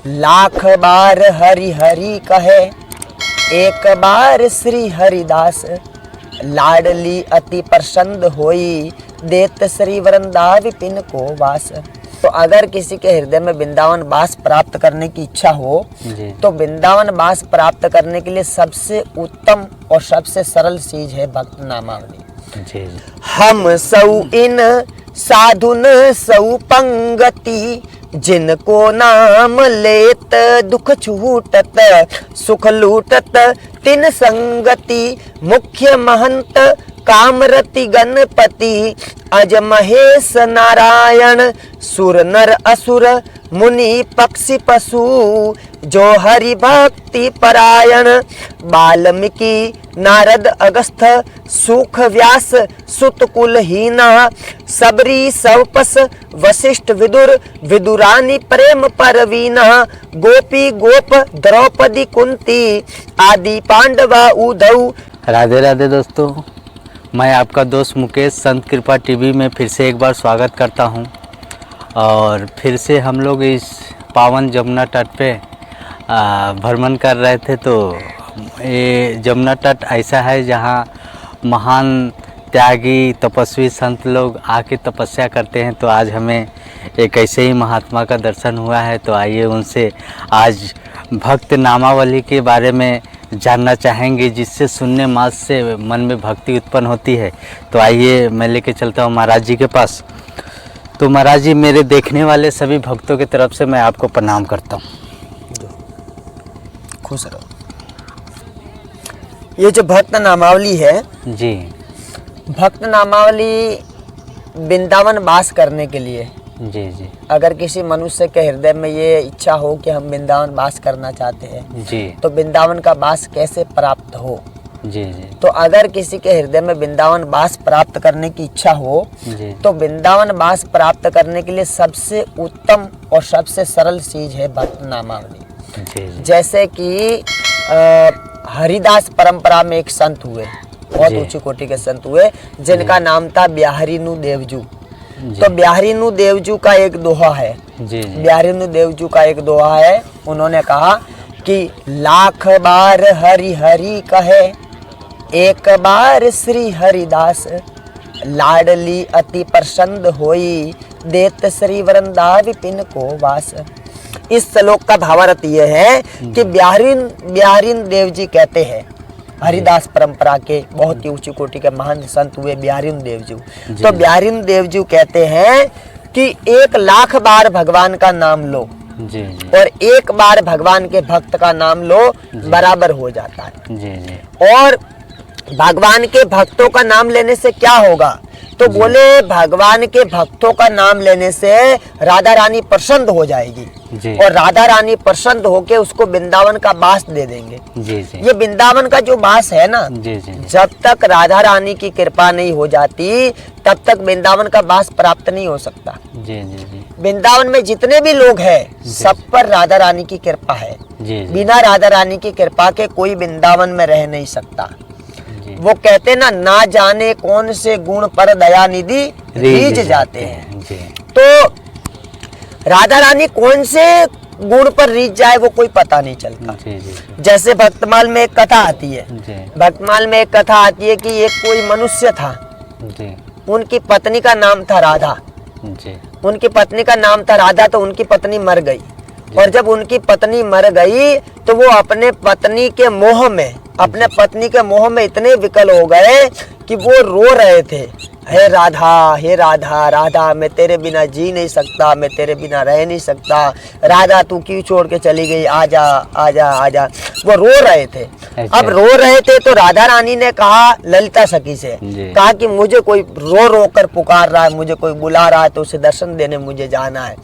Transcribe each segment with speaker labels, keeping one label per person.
Speaker 1: लाख बार हरि हरि कहे, एक बार श्री हरिदास। लाडली अति प्रसन्न होई, देत श्री वृंदा विपिन को वास। तो अगर किसी के हृदय में वृंदावन वास प्राप्त करने की इच्छा हो तो वृंदावन वास प्राप्त करने के लिए सबसे उत्तम और सबसे सरल चीज है भक्त नामावली। हम सौ इन साधुन सौ पंगति, जिनको नाम लेत दुख छूटत, सुख लूटत तिन संगति। मुख्य महंत कामरति गणपति, अज महेश नारायण। सुर नर असुर मुनि पक्षी पशु, जो हरि भक्ति परायण। वाल्मीकि नारद अगस्त्य सुख व्यास सुत कुलहीना। सबरी सवपस वशिष्ठ विदुर, विदुरानी प्रेम परवीना। गोपी गोप द्रौपदी कुंती, आदि पांडवा उद्धव।
Speaker 2: राधे राधे दोस्तों, मैं आपका दोस्त मुकेश संत कृपा टीवी में फिर से एक बार स्वागत करता हूं। और फिर से हम लोग इस पावन जमुना तट पे भ्रमण कर रहे थे। तो ये जमुना तट ऐसा है जहां महान त्यागी तपस्वी संत लोग आके तपस्या करते हैं। तो आज हमें एक ऐसे ही महात्मा का दर्शन हुआ है। तो आइए उनसे आज भक्त नामावली के बारे में जानना चाहेंगे, जिससे सुनने मात्र से मन में भक्ति उत्पन्न होती है। तो आइए मैं लेके चलता हूँ महाराज जी के पास। तो महाराज जी, मेरे देखने वाले सभी भक्तों की तरफ से मैं आपको प्रणाम करता हूँ।
Speaker 1: खुश रहो। ये जो भक्त नामावली है
Speaker 2: जी,
Speaker 1: भक्त नामावली वृंदावन वास करने के लिए,
Speaker 2: जी जी,
Speaker 1: अगर किसी मनुष्य के हृदय में ये इच्छा हो कि हम वृंदावन वास करना चाहते हैं
Speaker 2: जी,
Speaker 1: तो वृंदावन का वास कैसे प्राप्त हो।
Speaker 2: जी जी,
Speaker 1: तो अगर किसी के हृदय में वृंदावन वास प्राप्त करने की इच्छा हो
Speaker 2: जी,
Speaker 1: तो वृंदावन वास प्राप्त करने के लिए सबसे उत्तम और सबसे सरल चीज है भक्त नामावली।
Speaker 2: जी जी,
Speaker 1: जैसे कि हरिदास परंपरा में एक संत हुए, बहुत ऊंची कोटि के संत हुए, जिनका नाम था बिहारीनु देवजू। तो बिहारीनु देवजू का एक दोहा है।
Speaker 2: जी जी,
Speaker 1: बिहारीनु देवजू का एक दोहा है। उन्होंने कहा कि लाख बार हरि हरि कहे, एक बार श्री हरिदास। लाडली अति प्रसन्न होई, देत श्री वृंदा विपिन को वास। इस श्लोक का भावार्थ यह है कि बिहारीन देव जी कहते हैं, हरिदास परंपरा के बहुत ही ऊंची कोटि के महान संत हुए बिहारीन देवजू। तो बिहारीन देवजू कहते हैं कि 1,00,000 बार भगवान का नाम लो
Speaker 2: जी जी,
Speaker 1: और एक बार भगवान के भक्त का नाम लो, बराबर हो जाता है।
Speaker 2: जी जी,
Speaker 1: और भगवान के भक्तों का नाम लेने से क्या होगा, तो बोले भगवान के भक्तों का नाम लेने से राधा रानी प्रसन्न हो जाएगी
Speaker 2: जी,
Speaker 1: और राधा रानी प्रसन्न होके उसको वृंदावन का वास दे देंगे।
Speaker 2: जी जी,
Speaker 1: ये वृंदावन का जो वास है ना,
Speaker 2: जी जी,
Speaker 1: जब तक राधा रानी की कृपा नहीं हो जाती तब तक वृंदावन का वास प्राप्त नहीं हो सकता।
Speaker 2: जी जी, जी,
Speaker 1: वृंदावन में जितने भी लोग हैं सब पर राधा रानी की कृपा है।
Speaker 2: जी,
Speaker 1: बिना राधा रानी की कृपा के कोई वृंदावन में रह नहीं सकता। वो कहते ना, ना जाने कौन से गुण पर दया निधि रीझ जाते हैं।
Speaker 2: जी,
Speaker 1: तो राधा रानी कौन से गुण पर रीझ जाए वो कोई पता नहीं चलता।
Speaker 2: जी जी,
Speaker 1: जैसे भक्तमाल में एक कथा आती है।
Speaker 2: जी,
Speaker 1: भक्तमाल में एक कथा आती है कि एक कोई मनुष्य था,
Speaker 2: जी,
Speaker 1: उनकी पत्नी का नाम था राधा।
Speaker 2: जी,
Speaker 1: उनकी पत्नी का नाम था राधा, तो उनकी पत्नी मर गई। और जब उनकी पत्नी मर गई तो वो अपने पत्नी के मोह में इतने विकल हो गए कि वो रो रहे थे, हे राधा राधा, मैं तेरे बिना जी नहीं सकता, मैं तेरे बिना रह नहीं सकता, राधा तू क्यों छोड़ के चली गई, आजा आजा आजा। वो रो रहे थे। अब रो रहे थे तो राधा रानी ने कहा ललिता सखी से, कहा कि मुझे कोई रो रो कर पुकार रहा है, मुझे कोई बुला रहा है, तो उसे दर्शन देने मुझे जाना है।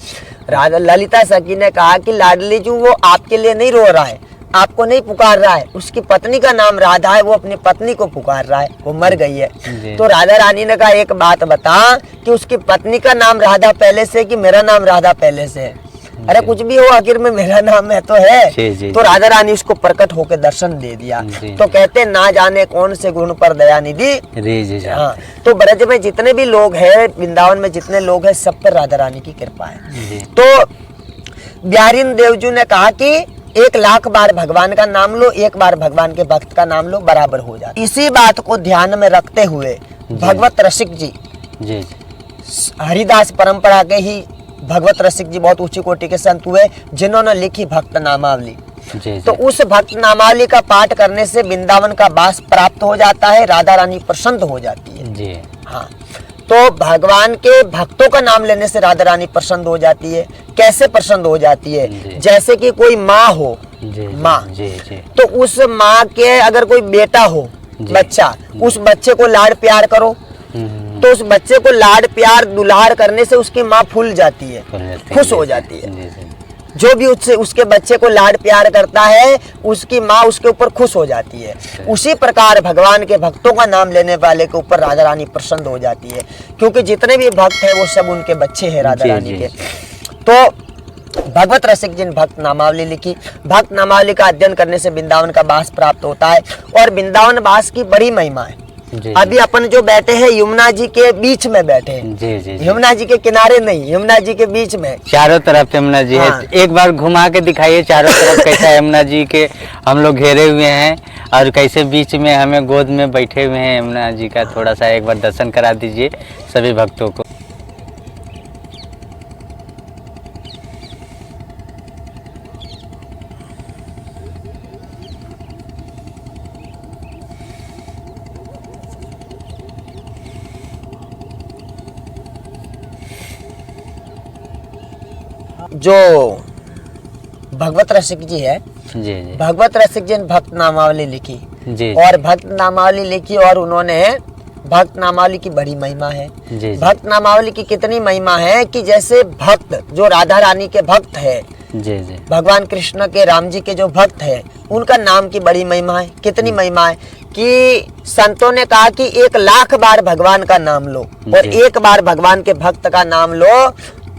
Speaker 1: राधा ललिता सखी ने कहा कि लाडली जी, वो आपके लिए नहीं रो रहा है, आपको नहीं पुकार रहा है, उसकी पत्नी का नाम राधा है, वो अपनी पत्नी को पुकार रहा है, वो मर गई है। तो राधा रानी ने कहा एक बात बता कि उसकी पत्नी का नाम राधा पहले से कि मेरा नाम राधा पहले से है। अरे कुछ भी हो, आखिर में मेरा नाम है तो है। तो राधा रानी उसको प्रकट होकर दर्शन दे दिया। तो कहते ना जाने कौन से गुण पर दया निधि। हाँ, तो ब्रज में जितने भी लोग हैं, वृंदावन में जितने लोग हैं, सब पर राधा रानी की कृपा है। तो बिहारी देवजू ने कहा कि 1,00,000 बार भगवान का नाम लो, 1 बार भगवान के भक्त का नाम लो, बराबर हो जाता। इसी बात को ध्यान में रखते हुए भगवत रसिक जी, हरिदास परंपरा के ही भगवत रसिक जी बहुत ऊंची कोटि के संत हुए जिन्होंने लिखी भक्त नामावली। तो उस भक्त नामावली का पाठ करने से वृंदावन का वास प्राप्त हो जाता है, राधा रानी प्रसन्न हो जाती है जी। हाँ, तो भगवान के भक्तों का नाम लेने से राधा रानी प्रसन्न हो जाती है। कैसे प्रसन्न हो जाती है? जैसे कि कोई माँ हो, माँ, तो उस माँ के अगर कोई बेटा हो, बच्चा, उस बच्चे को लाड प्यार करो, तो उस बच्चे को लाड प्यार दुलार करने से उसकी माँ फूल जाती है, खुश हो जाती है। जो भी उसके बच्चे को लाड प्यार करता है उसकी माँ उसके ऊपर खुश हो जाती है। उसी प्रकार भगवान के भक्तों का नाम लेने वाले के ऊपर राधा रानी प्रसन्न हो जाती है, क्योंकि जितने भी भक्त हैं वो सब उनके बच्चे हैं राधा रानी के। तो भगवत रसिक जी ने भक्त नामावली लिखी। भक्त नामावली का अध्ययन करने से वृंदावन का वास प्राप्त होता है और वृंदावन वास की बड़ी महिमा है। अभी अपन जो बैठे हैं यमुना जी के बीच में बैठे हैं, यमुना जी के किनारे नहीं, यमुना जी के बीच में, चारों तरफ यमुना जी है। एक बार घुमा के दिखाइए चारों तरफ कैसा यमुना जी के हम लोग घेरे हुए हैं और कैसे बीच में हमें गोद में बैठे हुए हैं यमुना जी का। थोड़ा सा एक बार दर्शन करा दीजिए सभी भक्तों को। जो भगवत रसिक जी है, भगवत रसिक जी ने भक्त नामावली लिखी और भक्त नामावली लिखी और उन्होंने भक्त नामावली की बड़ी महिमा है। भक्त नामावली की कितनी महिमा है कि जैसे भक्त जो राधा रानी के भक्त है, भगवान कृष्ण के, राम जी के जो भक्त है, उनका नाम की बड़ी महिमा है। कितनी महिमा है कि संतों ने कहा कि 1,00,000 बार भगवान का नाम लो और 1 बार भगवान के भक्त का नाम लो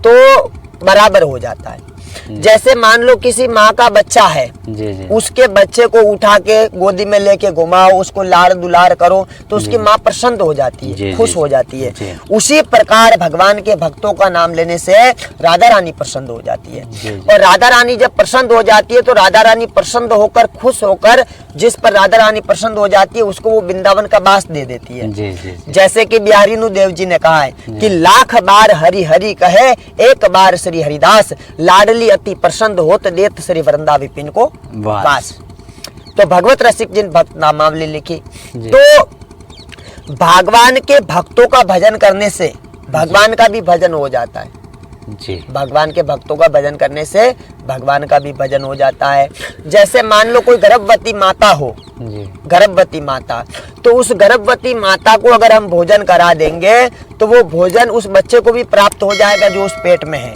Speaker 1: तो बराबर हो जाता है। जैसे मान लो किसी माँ का बच्चा है, उसके बच्चे को उठा के गोदी में लेके घुमाओ, उसको लाड़ दुलार करो तो उसकी माँ प्रसन्न हो जाती है, खुश हो जाती है। उसी प्रकार भगवान के भक्तों का नाम लेने से राधा रानी प्रसन्न हो जाती है और राधा रानी जब प्रसन्न हो जाती है तो राधा रानी प्रसन्न होकर, खुश होकर, जिस पर राधा रानी प्रसन्न हो जाती है उसको वो वृंदावन का वास दे देती है। जैसे कि बिहारी देव जी ने कहा है कि 1,00,000 बार हरि हरि कहे, 1 बार श्री हरिदास, लाडली अति प्रसन्न होत देत श्री वृंदा विपिन को वास। तो भगवत रसिक जी ने भक्त नामावली लिखी। तो भगवान के भक्तों का भजन करने से भगवान का भी भजन हो जाता है जी। भगवान के भक्तों का भजन करने से भगवान का भी भजन हो जाता है। जैसे मान लो कोई गर्भवती माता हो, गर्भवती माता, तो उस गर्भवती माता को अगर हम भोजन करा देंगे तो वो भोजन उस बच्चे को भी प्राप्त हो जाएगा जो उस पेट में है।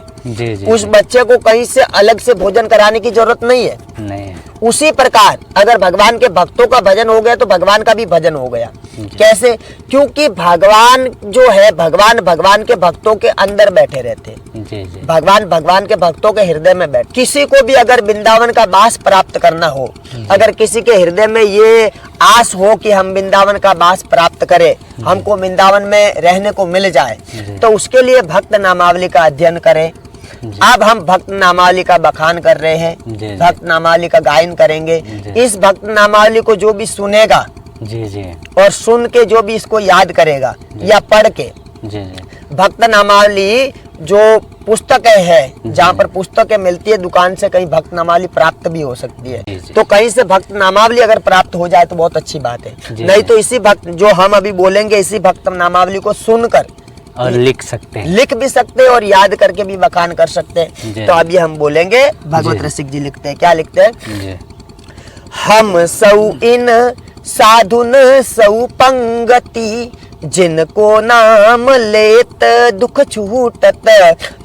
Speaker 1: उस बच्चे को कहीं से अलग से भोजन कराने की जरूरत नहीं है। उसी प्रकार अगर भगवान के भक्तों का भजन हो गया तो भगवान का भी भजन हो गया। कैसे? क्योंकि भगवान जो है, भगवान के भक्तों के अंदर बैठे रहते हैं। भगवान के भक्तों के हृदय में बैठ। किसी को भी अगर वृंदावन का वास प्राप्त करना हो, अगर किसी के हृदय में ये आस हो कि हम वृंदावन का वास प्राप्त करें, हमको वृंदावन में रहने को मिल जाए, तो उसके लिए भक्त नामावली का अध्ययन करें। अब हम भक्त नामावली का बखान कर रहे हैं, भक्त नामावली का गायन करेंगे। इस भक्त नामावली को जो भी सुनेगा और सुन के जो भी इसको याद करेगा या पढ़ के, भक्त नामावली जो पुस्तक है, जहाँ पर पुस्तकें मिलती है दुकान से, कहीं भक्त नामावली प्राप्त भी हो सकती है। तो कहीं से भक्त नामावली अगर प्राप्त हो जाए तो बहुत अच्छी बात है। नहीं तो इसी भक्त जो हम अभी बोलेंगे, इसी भक्त नामावली को सुनकर और लिख सकते हैं, लिख भी सकते हैं और याद करके भी बखान कर सकते हैं। तो अभी हम बोलेंगे, भगवत रसिक जी लिखते हैं, क्या लिखते हैं? हम सौ इन साधुन सौ पंगति, जिनको नाम लेत दुख छूटत,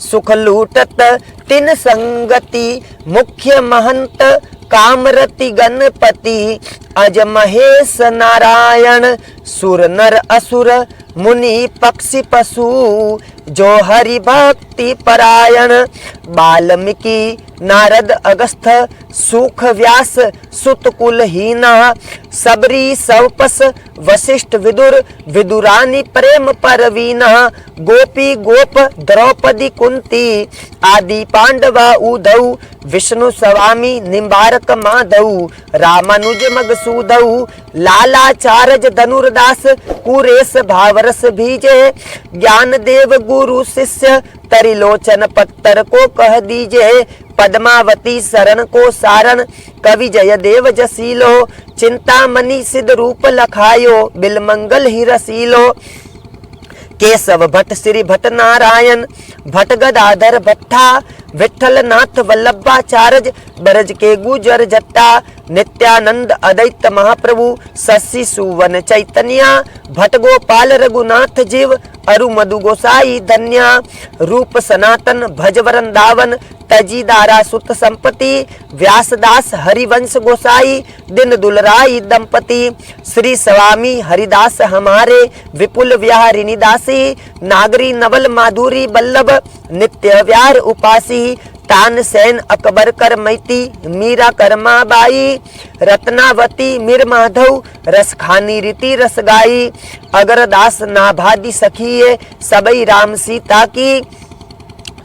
Speaker 1: सुख लूटत तिन संगति, मुख्य महंत कामरति गणपति, अज महेश नारायण, सुर नर असुर मुनि पक्षी पशु, जो हरि भक्ति परायण, वाल्मीकि नारद अगस्त्य सुख व्यास सुत कुलहीना, सबरी सवपस वशिष्ठ विदुर विदुरानी प्रेम परवीना गोपी गोप द्रौपदी कुंती आदि पांडवा उधौ विष्णु स्वामी निम्बारक माधव रामानुज मगसूदौ लालाचारज धनुर्दास कुरेश भावरस भीजे ज्ञान देव गुरु शिष्य तरिलोचन पत्तर को कह दीजे पद्मावती शरण को सारण कवि जय देव जसीलो चिंतामणि सिद्ध रूप लखायो बिलमंगल ही रसीलो केशव भट्ट श्री भट्ट नारायण भट्ट गदाधर भट्टा विठल नाथ वल्लभाचार्य ब्रज के गुजर जट्टा नित्यानंद अद्वैत महाप्रभु शशि सुवन चैतन्य भट्ट गोपाल रघुनाथ जीव अरु मधु गोसाई धन्या रूप सनातन भज वृंदावन तजी दारा सुत संपति व्यासदास हरिवंश गोसाई दिन दुलराई दंपति श्री स्वामी हरिदास हमारे विपुल विहारिणी दासी नागरी नवल माधुरी बल्लभ नित्य व्यार उपासी तान सेन अकबर कर मैती मीरा कर्मा बाई रत्नावती मीर माधव रसखानी रीति रस गाई अगरदास नाभादी सखिए सबई राम सीता की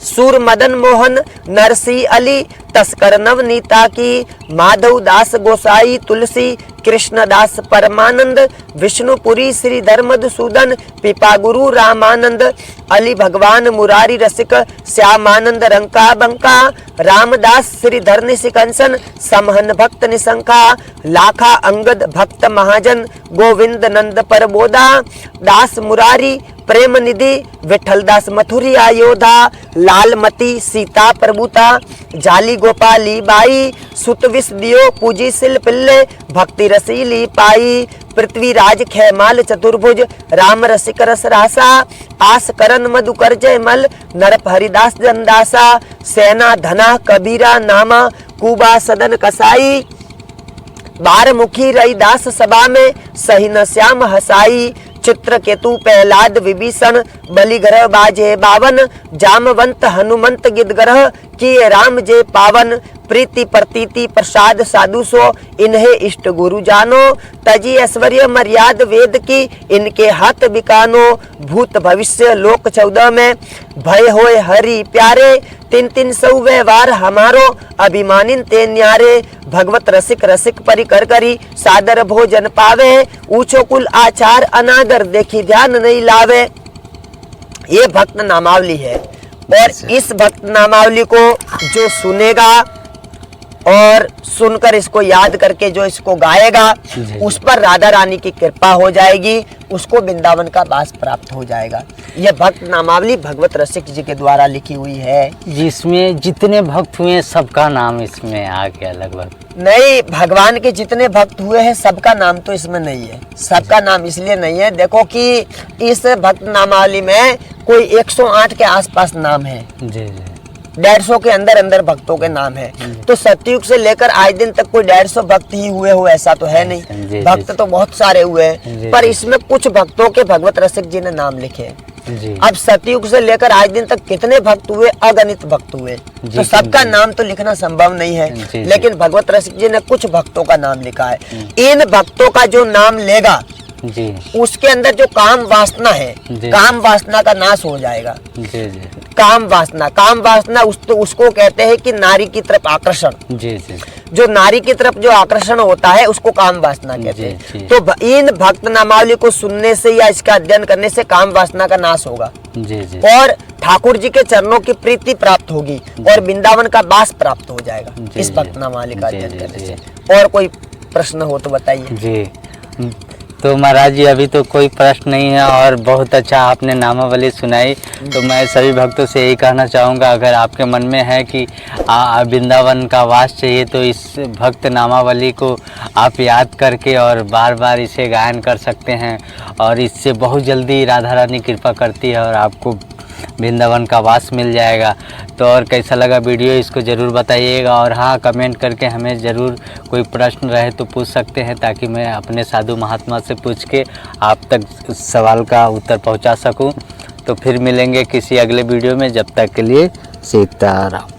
Speaker 1: सूर मदन मोहन नरसी अली तस्कर नवनीता की माधव दास गोसाई तुलसी कृष्णदास परमानंद विष्णुपुरी श्री धर्मधुसूदन पिपा गुरु रामानंद अली भगवान मुरारी रसिक श्यामानंद रंका बंका रामदास श्री धरनी सिकंसन समहन भक्त निशंका लाखा अंगद भक्त महाजन गोविंद नंद परबोधा दास मुरारी प्रेम निधि विठल दास मथुरी आयोधा लालमती सीता प्रभुता जाली गोपाली बाई सुत विष दियो पूजी सिल पिल्ले भक्ति रसीली पाई पृथ्वीराज खेमाल चतुर्भुज राम रसिक रस रासा आस करन मधुकर जय मल नरप हरिदास जनदासा सेना धना कबीरा नामा कुबा सदन कसाई बारमुखी रईदास सभा में सही न श्याम हसाई चित्रकेतु प्रहलाद विभीषण बलिग्रह बाजे बावन जामवंत हनुमंत गिदग्रह किए राम जे पावन प्रीति प्रतीति प्रसाद साधु सो इन्हें इष्ट गुरु जानो तजी ऐश्वर्य मर्याद वेद की इनके हाथ बिकानो भूत भविष्य लोक 14 में भय होए हरि प्यारे 3-300 व्यवहार हमारो अभिमानिन ते न्यारे भगवत रसिक रसिक परिकर करी सादर भोजन पावे ऊंचो कुल आचार अनादर देखी ध्यान नहीं लावे। ये भक्त नामावली है और इस भक्त नामावली को जो सुनेगा और सुनकर इसको याद करके जो इसको गाएगा उस पर राधा रानी की कृपा हो जाएगी, उसको वृंदावन का वास प्राप्त हो जाएगा। यह भक्त नामावली भगवत रसिक जी के द्वारा लिखी हुई है,
Speaker 2: जिसमें जितने भक्त हुए सबका नाम इसमें आ गया लगभग।
Speaker 1: नहीं, भगवान के जितने भक्त हुए हैं सबका नाम तो इसमें नहीं है। सबका नाम इसलिए नहीं है, देखो कि इस भक्त नामावली में कोई 108 के आसपास नाम है,
Speaker 2: जी जी
Speaker 1: 150 के अंदर अंदर भक्तों के नाम है। तो सतयुग से लेकर आज दिन तक कोई 150 भक्त ही हुए हो ऐसा तो है नहीं, भक्त तो बहुत सारे हुए हैं, पर इसमें कुछ भक्तों के भगवत रसिक जी ने नाम लिखे। अब सतयुग से लेकर आज दिन तक कितने भक्त हुए, अगणित भक्त हुए, तो सबका नाम तो लिखना संभव नहीं है, लेकिन भगवत रसिक जी ने कुछ भक्तों का नाम लिखा है। इन भक्तों का जो नाम लेगा
Speaker 2: जी
Speaker 1: उसके अंदर जो काम वासना है, काम वासना का नाश हो जाएगा।
Speaker 2: जी जी
Speaker 1: काम वासना उसको कहते हैं कि नारी की तरफ आकर्षण।
Speaker 2: जी जी
Speaker 1: जो नारी की तरफ जो आकर्षण होता है उसको काम वासना कहते हैं। तो इन भक्त नामावली को सुनने से या इसका अध्ययन करने से काम वासना का नाश होगा
Speaker 2: जी जी
Speaker 1: और ठाकुर जी के चरणों की प्रीति प्राप्त होगी और वृंदावन का वास प्राप्त हो जाएगा इस भक्त नामावली का अध्ययन करने से। और कोई प्रश्न हो तो बताइए।
Speaker 2: जी तो महाराज जी अभी तो कोई प्रश्न नहीं है और बहुत अच्छा आपने नामावली सुनाई। तो मैं सभी भक्तों से यही कहना चाहूँगा, अगर आपके मन में है कि वृंदावन का वास चाहिए तो इस भक्त नामावली को आप याद करके और बार बार इसे गायन कर सकते हैं और इससे बहुत जल्दी राधा रानी कृपा करती है और आपको वृंदावन का वास मिल जाएगा। तो और कैसा लगा वीडियो इसको ज़रूर बताइएगा और हाँ कमेंट करके हमें ज़रूर कोई प्रश्न रहे तो पूछ सकते हैं ताकि मैं अपने साधु महात्मा से पूछ के आप तक सवाल का उत्तर पहुंचा सकूं। तो फिर मिलेंगे किसी अगले वीडियो में, जब तक के लिए सीताराम।